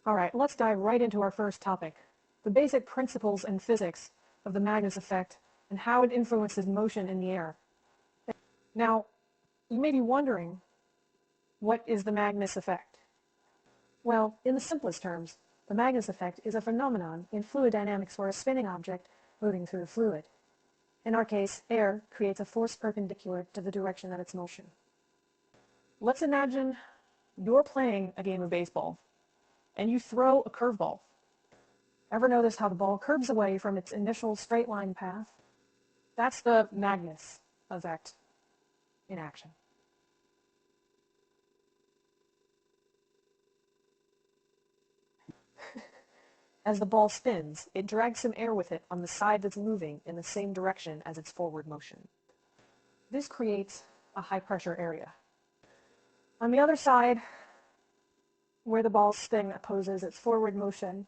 Alright, let's dive right into our first topic, the basic principles and physics of the Magnus Effect and how it influences motion in the air. Now, you may be wondering, what is the Magnus Effect? Well, in the simplest terms, the Magnus Effect is a phenomenon in fluid dynamics where a spinning object moving through the fluid, in our case, air, creates a force perpendicular to the direction of its motion. Let's imagine you're playing a game of baseball and you throw a curveball. Ever notice how the ball curves away from its initial straight line path? That's the Magnus Effect in action. As the ball spins, it drags some air with it on the side that's moving in the same direction as its forward motion. This creates a high-pressure area. On the other side, where the ball's spin opposes its forward motion,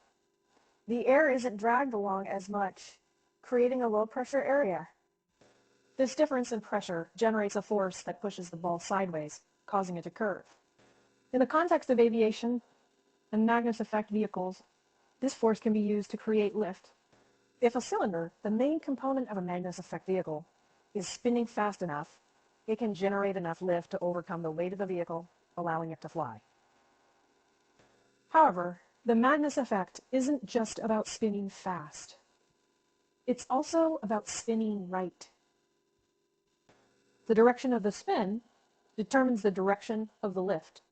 the air isn't dragged along as much, creating a low-pressure area. This difference in pressure generates a force that pushes the ball sideways, causing it to curve. In the context of aviation and Magnus Effect vehicles, this force can be used to create lift. If a cylinder, the main component of a Magnus Effect vehicle, is spinning fast enough, it can generate enough lift to overcome the weight of the vehicle, allowing it to fly. However, the Magnus Effect isn't just about spinning fast. It's also about spinning right. The direction of the spin determines the direction of the lift.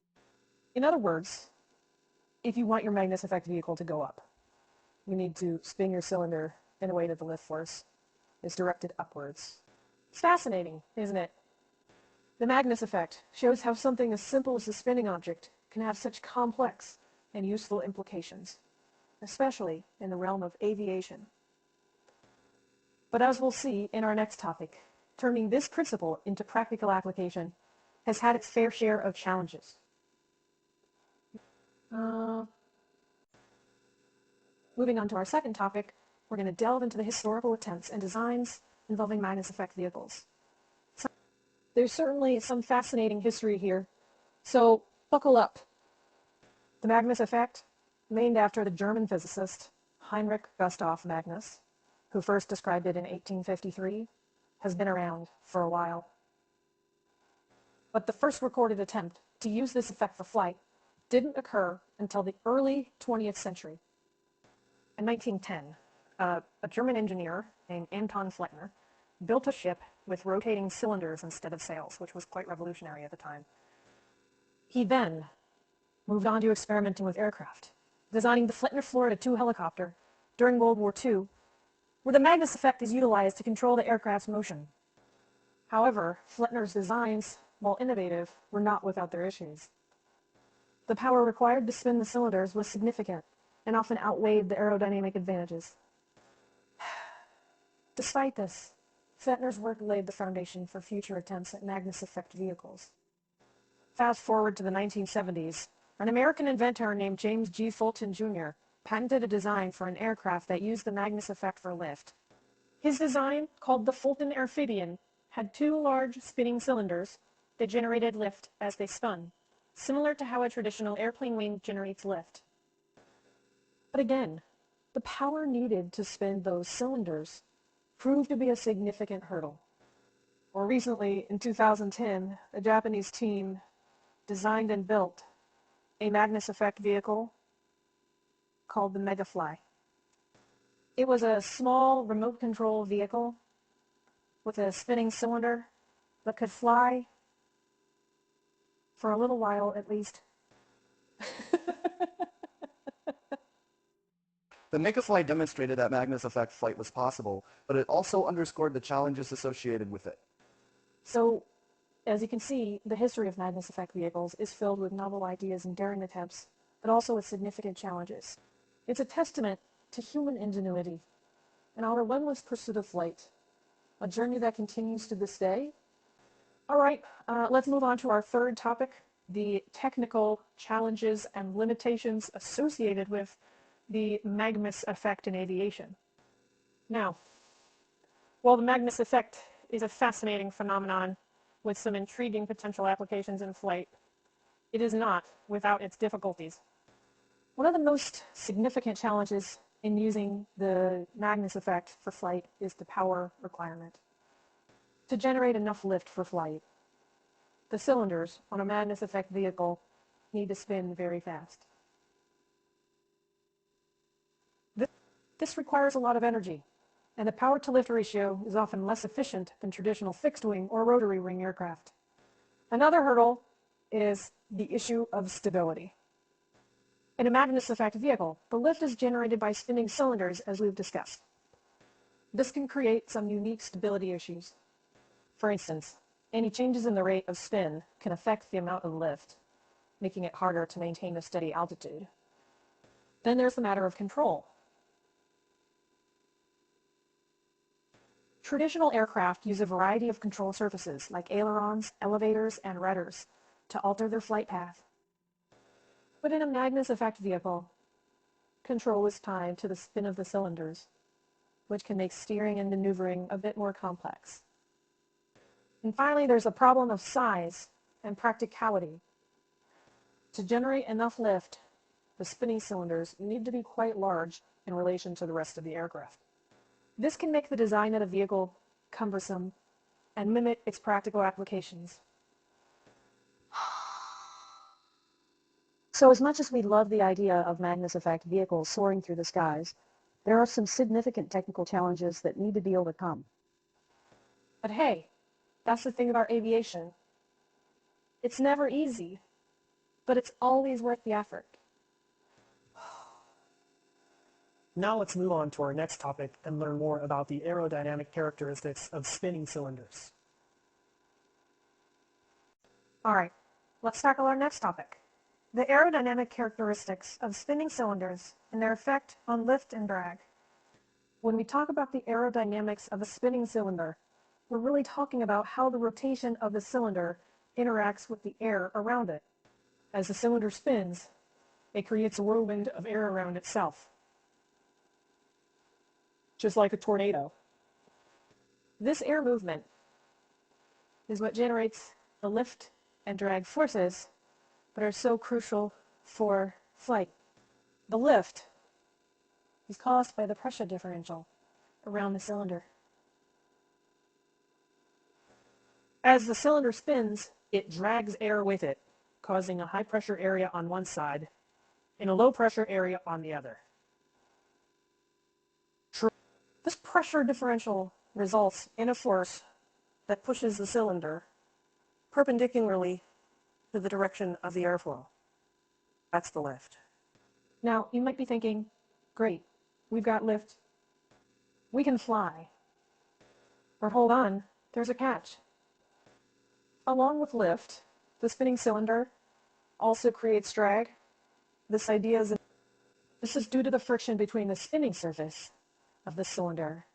In other words, if you want your Magnus Effect vehicle to go up, you need to spin your cylinder in a way that the lift force is directed upwards. It's fascinating, isn't it? The Magnus Effect shows how something as simple as a spinning object can have such complex and useful implications, especially in the realm of aviation. But as we'll see in our next topic, turning this principle into practical application has had its fair share of challenges. Moving on to our second topic, we're going to delve into the historical attempts and designs involving Magnus Effect vehicles. There's certainly some fascinating history here, so buckle up. The Magnus Effect, named after the German physicist Heinrich Gustav Magnus, who first described it in 1853, has been around for a while. But the first recorded attempt to use this effect for flight didn't occur until the early 20th century. In 1910, a German engineer named Anton Flettner built a ship with rotating cylinders instead of sails, which was quite revolutionary at the time. He then moved on to experimenting with aircraft, designing the Flettner Florida II helicopter during World War II, where the Magnus Effect is utilized to control the aircraft's motion. However, Flettner's designs, while innovative, were not without their issues. The power required to spin the cylinders was significant and often outweighed the aerodynamic advantages. Despite this, Flettner's work laid the foundation for future attempts at Magnus Effect vehicles. Fast forward to the 1970s, an American inventor named James G. Fulton Jr. patented a design for an aircraft that used the Magnus Effect for lift. His design, called the Fulton Amphibian, had two large spinning cylinders that generated lift as they spun, similar to how a traditional airplane wing generates lift. But again, the power needed to spin those cylinders proved to be a significant hurdle. More recently, in 2010, a Japanese team designed and built a Magnus Effect vehicle called the Megafly. It was a small remote control vehicle with a spinning cylinder that could fly for a little while at least. The Megafly demonstrated that Magnus Effect flight was possible, but it also underscored the challenges associated with it. So, as you can see, the history of Magnus Effect vehicles is filled with novel ideas and daring attempts, but also with significant challenges. It's a testament to human ingenuity and our relentless pursuit of flight, a journey that continues to this day. All right, let's move on to our third topic, the technical challenges and limitations associated with the Magnus Effect in aviation. Now, while the Magnus Effect is a fascinating phenomenon with some intriguing potential applications in flight, it is not without its difficulties. One of the most significant challenges in using the Magnus effect for flight is the power requirement. To generate enough lift for flight, the cylinders on a Magnus effect vehicle need to spin very fast. This requires a lot of energy, and the power-to-lift ratio is often less efficient than traditional fixed-wing or rotary-wing aircraft. Another hurdle is the issue of stability. In a Magnus effect vehicle, the lift is generated by spinning cylinders, as we've discussed. This can create some unique stability issues. For instance, any changes in the rate of spin can affect the amount of lift, making it harder to maintain a steady altitude. Then there's the matter of control. Traditional aircraft use a variety of control surfaces like ailerons, elevators, and rudders to alter their flight path. But in a Magnus effect vehicle, control is tied to the spin of the cylinders, which can make steering and maneuvering a bit more complex. And finally, there's the problem of size and practicality. To generate enough lift, the spinning cylinders need to be quite large in relation to the rest of the aircraft. This can make the design of a vehicle cumbersome and limit its practical applications. So as much as we love the idea of Magnus effect vehicles soaring through the skies, there are some significant technical challenges that need to be overcome. But hey, that's the thing about aviation. It's never easy, but it's always worth the effort. Now let's move on to our next topic and learn more about the aerodynamic characteristics of spinning cylinders. All right, let's tackle our next topic. The aerodynamic characteristics of spinning cylinders and their effect on lift and drag. When we talk about the aerodynamics of a spinning cylinder, we're really talking about how the rotation of the cylinder interacts with the air around it. As the cylinder spins, it creates a whirlwind of air around itself, just like a tornado. This air movement is what generates the lift and drag forces that are so crucial for flight. The lift is caused by the pressure differential around the cylinder. As the cylinder spins, it drags air with it, causing a high pressure area on one side and a low pressure area on the other. This pressure differential results in a force that pushes the cylinder perpendicularly to the direction of the airflow. That's the lift. Now, you might be thinking, great, we've got lift. We can fly. But hold on, there's a catch. Along with lift, the spinning cylinder also creates drag. This is due to the friction between the spinning surface of the cylinder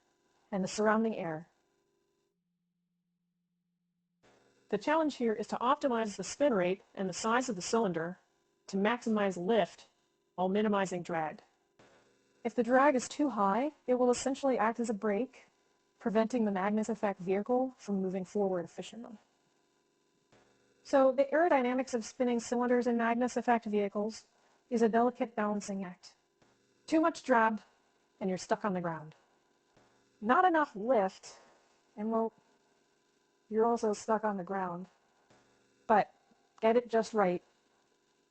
and the surrounding air. The challenge here is to optimize the spin rate and the size of the cylinder to maximize lift while minimizing drag. If the drag is too high, it will essentially act as a brake, preventing the Magnus effect vehicle from moving forward efficiently. So the aerodynamics of spinning cylinders in Magnus effect vehicles is a delicate balancing act. Too much drag, and you're stuck on the ground. Not enough lift, and well, you're also stuck on the ground. But get it just right,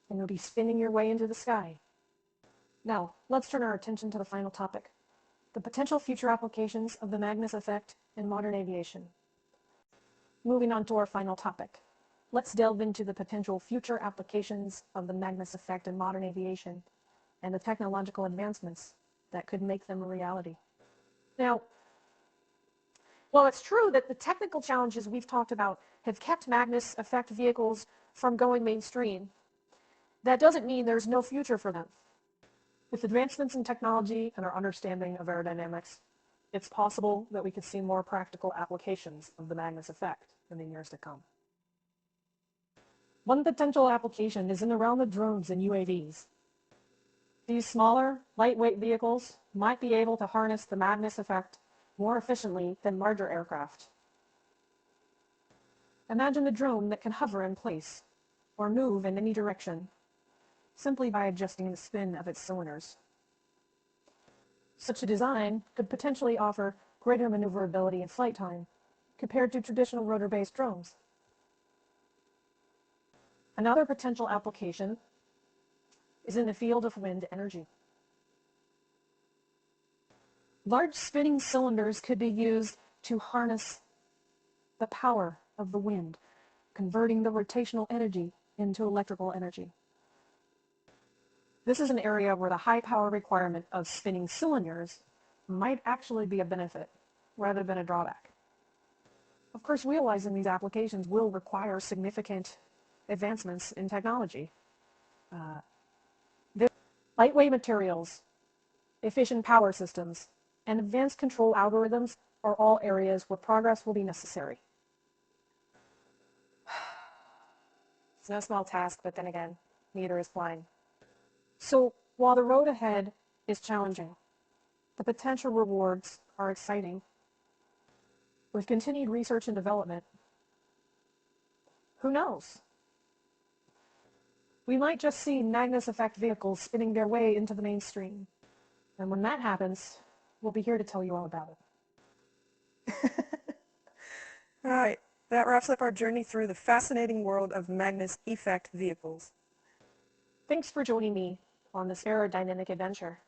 and you'll be spinning your way into the sky. Now, let's turn our attention to the final topic, the potential future applications of the Magnus effect in modern aviation. Moving on to our final topic, let's delve into the potential future applications of the Magnus effect in modern aviation and the technological advancements that could make them a reality. Now, while it's true that the technical challenges we've talked about have kept Magnus effect vehicles from going mainstream, that doesn't mean there's no future for them. With advancements in technology and our understanding of aerodynamics, it's possible that we could see more practical applications of the Magnus effect in the years to come. One potential application is in the realm of drones and UAVs. These smaller, lightweight vehicles might be able to harness the Magnus effect more efficiently than larger aircraft. Imagine a drone that can hover in place or move in any direction, simply by adjusting the spin of its cylinders. Such a design could potentially offer greater maneuverability and flight time compared to traditional rotor-based drones. Another potential application is in the field of wind energy. Large spinning cylinders could be used to harness the power of the wind, converting the rotational energy into electrical energy. This is an area where the high power requirement of spinning cylinders might actually be a benefit rather than a drawback. Of course, realizing these applications will require significant advancements in technology. Lightweight materials, efficient power systems, and advanced control algorithms are all areas where progress will be necessary. It's no small task, but then again, neither is flying. So while the road ahead is challenging, the potential rewards are exciting. With continued research and development, who knows? We might just see Magnus Effect vehicles spinning their way into the mainstream. And when that happens, we'll be here to tell you all about it. All right, that wraps up our journey through the fascinating world of Magnus Effect vehicles. Thanks for joining me on this aerodynamic adventure.